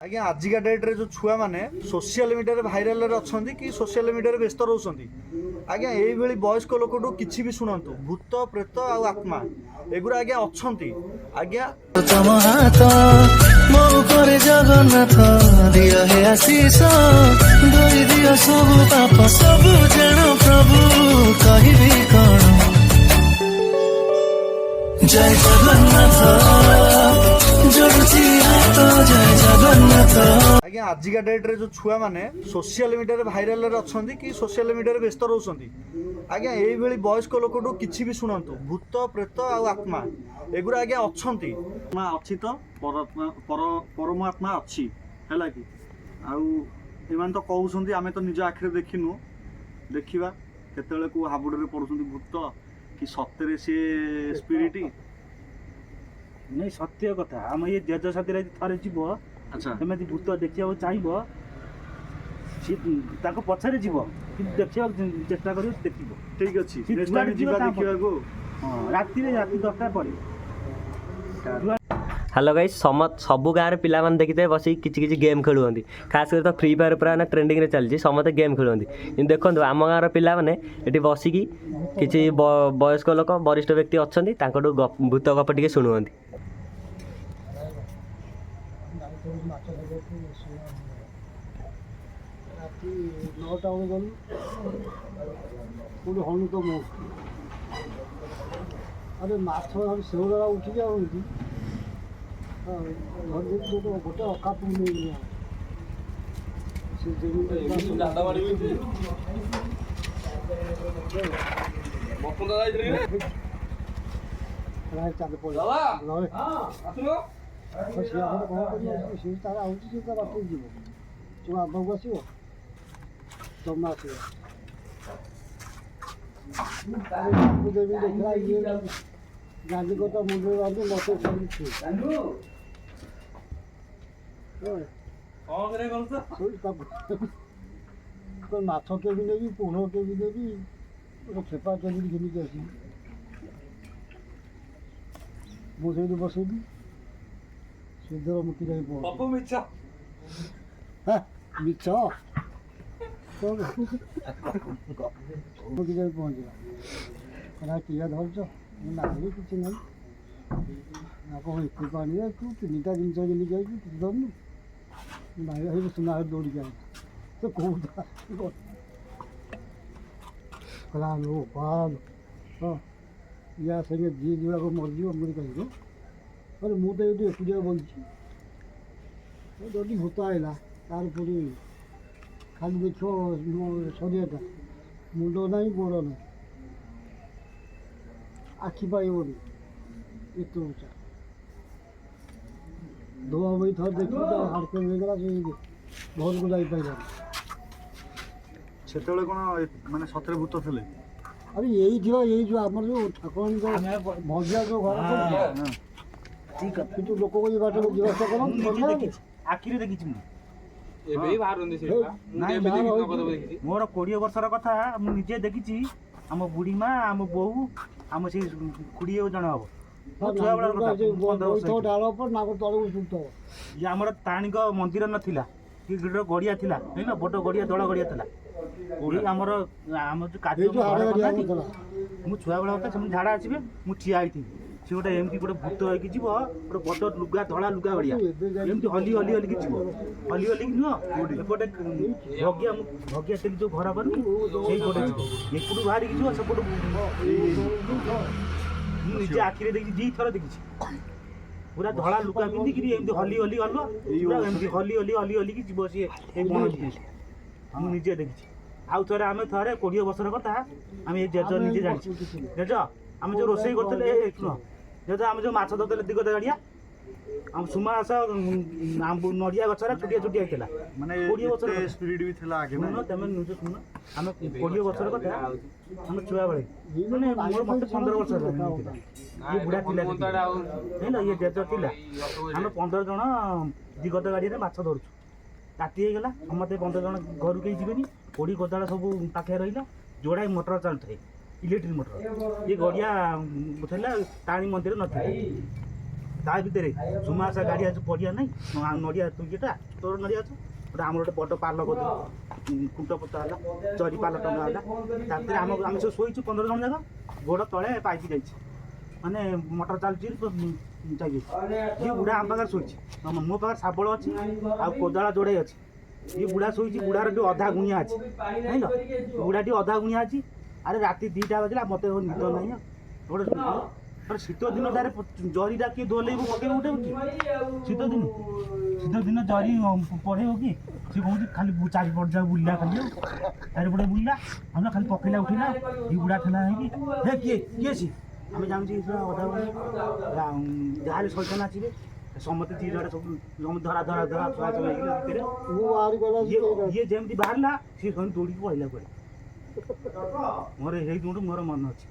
आज्ञा आजिका डेट रे जो छुआ माने सोशल मीडिया रे भाइराल रे अछंती कि सोशल मीडिया रे व्यस्त रहउछंती। आज्ञा एई बेली वयस्क लोकटू किछि भी सुनंतु भूत प्रेत आ आत्मा एगुरा आज्ञा अछंती। आज्ञा तम हाथ मो करे जगन्नाथ दियो हे आशीष धोई दियो सब पाप सब जण प्रभु कहिबी कण जय जगन्नाथ जोड़ुची हाथ जय जगन्नाथ। आज्ञा आजिका डेट रे जो छुआ माने सोशल मीडिया रे भाइराल रे अछंती कि सोशल मीडिया रे व्यस्त रहउछंती। आज्ञा एई बेली वयस्क लोकटू किछि भी सुनंतु भूत प्रेत आ आत्मा एगुरा आज्ञा अछंती। आत्मा अछि तो परमात्मा अछि हैला कि आउ एमान तो कहउछंती आमे तो निज आखिरे देखिनु देखिबा केतेले को हाबुड रे पडुछंती भूत कि सत्य से स्पिरिट नहीं सत्य कथा आम ये जेज साथी थरे जीव। अच्छा तुम भूत देखा चाहब सी पछारे जीव कि देखा चेष्टा कर देख ठीक अच्छी राति 10टा पर। हेलो गाइस सबू गाँव पिला देखिए बस किसी गेम खेलुंट खास कर तो फ्री फायर पूरा ट्रेंडिंग चलती समस्त गेम खेलुंट देखो आम गाँव पिला माने ये बसिकी किसी वयस्क लोक वरिष्ठ व्यक्ति अच्छा भूत गप टे शुणुंट। अरे माछ शेवड़ा उठी जाऊँगी गोटे अका पुणी चाल पड़े तार आउट बात जीव तुम आगक आसो तुम आस देखला ये गांधी कथा मुझे बांधे मत माछ केबी नेबी पोह केबी नेबी खेपा केबी घिनिक आस मुझे बसैली सुधर मुक्ति जाए मिछ मुक्ति जाए पहुँचला किया धरच ना कि ना कौन एक पानी तू तीन टा जिन घिनिक कि धरनु भाई सुना दौड़ी आए तो कौटा कला लो पाल हाँ या संगे जी जुड़ा को मरजी मुझे कह अरे मुझे ये एकुटिया बोलছি जदि भूत आइला तार पूरी खाली देखो शरीरटा मुंड ना गोड़ ना आखि पाइबनी एत उचा धोआ बही थर देखी हाड़के होगा घर को जापारा से कौन सतरे भूत थे। अरे यही यही जो आम जो ठाकुर भजिया जो घर किंतु लोक को ये बाट जीवास कर आखिरी देखी मोर 20 वर्षर कथा मुझे देखी आम बुढ़ी माँ आम बोऊ आम से 20 जन हम डाल पर नाक तल ये आमर ताणी मंदिर नाला कि गड़िया थी बड़ गड़िया दल गड़िया था आमर आम जो मु छुआ बेला होता से झाड़ा आसबे मुझे ठिया थी सी गोटे एमती गोटे भूत होगी जीव गोटे बड़ लुगा धड़ा लुगा गड़िया एमती हली हली हलिकी जीव हली हलिकी नुह एपटे भगिया भगिया तेल जो घर कर पटे जीव एपटू बाहर जीव सेपटू निजे आखिरे देखी दी थर देखी पूरा धड़ा लुगा पिंधिकी एमती हली हली हल एमती हली हली हली हलिकी जीव सी मुझे देखी आउ थे आम थे 20 वर्षर कथा आम ये जेज निजे जानी जेज आम जो रोसे करते जेज आम जो माछ धरते दिगत गाड़िया आम सुमास नड़िया गचर छुटिया छुटिया होता माने 20 वर्षर स्पिरिट भी थिला आगे शुण तुम निजे शुण आम 20 वर्षर कथा आम छुआ बेले मैंने मोर मत 15 वर्ष ये बुढ़ा थिला ये जेज थिला आम 15 जन दिगत गाड़ी में माछ धरछु राति होगा समस्ते 15 जन घर कहीं जीवेनि कोड़ी कोदाड़ सब पाखे रहा जोड़ा मोटर चलुए इलेक्ट्रिक मोटर ये गड़िया था ताणी मंदिर न ତା ଭିତରେ ସୁମାସା ଗାଡ଼ି ଅଛି ପଡ଼ିଆ ନାହିଁ ନଡ଼ିଆ ତୁ ଇଏଟା ତୋର ନଡ଼ିଆ ଅଛି ଗୋଟେ ଆମର ଗୋଟେ ବଡ଼ ପାଲ କରିଦେଲୁ ଖୁଣ୍ଟ ପୋତା ହେଲା ଜରି ପାଲ ଟଙ୍ଗା ହେଲା ତା ଭିତରେ ଆମେ ସବୁ ଶୋଇଛୁ 15 ଜଣ ଯାକ ଗୋଡ଼ ତଳେ ପାଇକି ଯାଇଛି ମାନେ ମଟର ଚାଲିଛି ଯାଇକି ଇଏ ବୁଢ଼ା ଆମ ପାଖରେ ଶୋଇଛି ମୋ ପାଖରେ ଶାବଳ ଅଛି ଆଉ କୋଦାଳ ଯୋଡ଼େ ଅଛି ଇଏ ବୁଢ଼ା ଶୋଇଛି ବୁଢ଼ାର ଟିକେ ଅଧା ଗୁଣିଆ ଅଛି ଜାଣିଲ ବୁଢ଼ା ଟିକେ ଅଧା ଗୁଣିଆ ଅଛି ଆରେ ରାତି 2ଟା ବାଜିଲା ମୋତେ ନିଦ ନାହିଁ ଗୋଟେ ଶୀତ ଦିନ ତାରେ ଜରିଟା କିଏ ଦୋଲେଇବ ପକେଇବ ଗୋଟେ ଶୀତ ଦିନ ଜରି ପଢ଼େଇବ କି ସେ କହୁଛି ଖାଲି ଚାରିପଟ ଯାକ ବୁଲିଲା ଖାଲି ଚାରିପଟେ ବୁଲିଲା ଆମେ ଖାଲି ପକେଇଲା ଉଠିଲା ଏ ବୁଢ଼ା ଥିଲା ହେଇକି ହେ କିଏ ସିଏ ଆମେ ଜାଣୁଛୁ ଅଧା ଯାହାହେଲେ ସୈତାନ ଆସିବେ ସମସ୍ତେ ଯିଏ ଯୁଆଡ଼େ ସବୁ ଧରା ଭିତରେ ମୁଁ ବାହାରି ଗଲା ଇଏ ଯେମିତି ବାହାରିଲା ସିଏ ସେମିତି ଦୌଡ଼ିକି ପଳେଇଲା କୁଆଡ଼େ ମୋର ହେଇ ଦୌଡ଼ ମୋର ମନ ଅଛି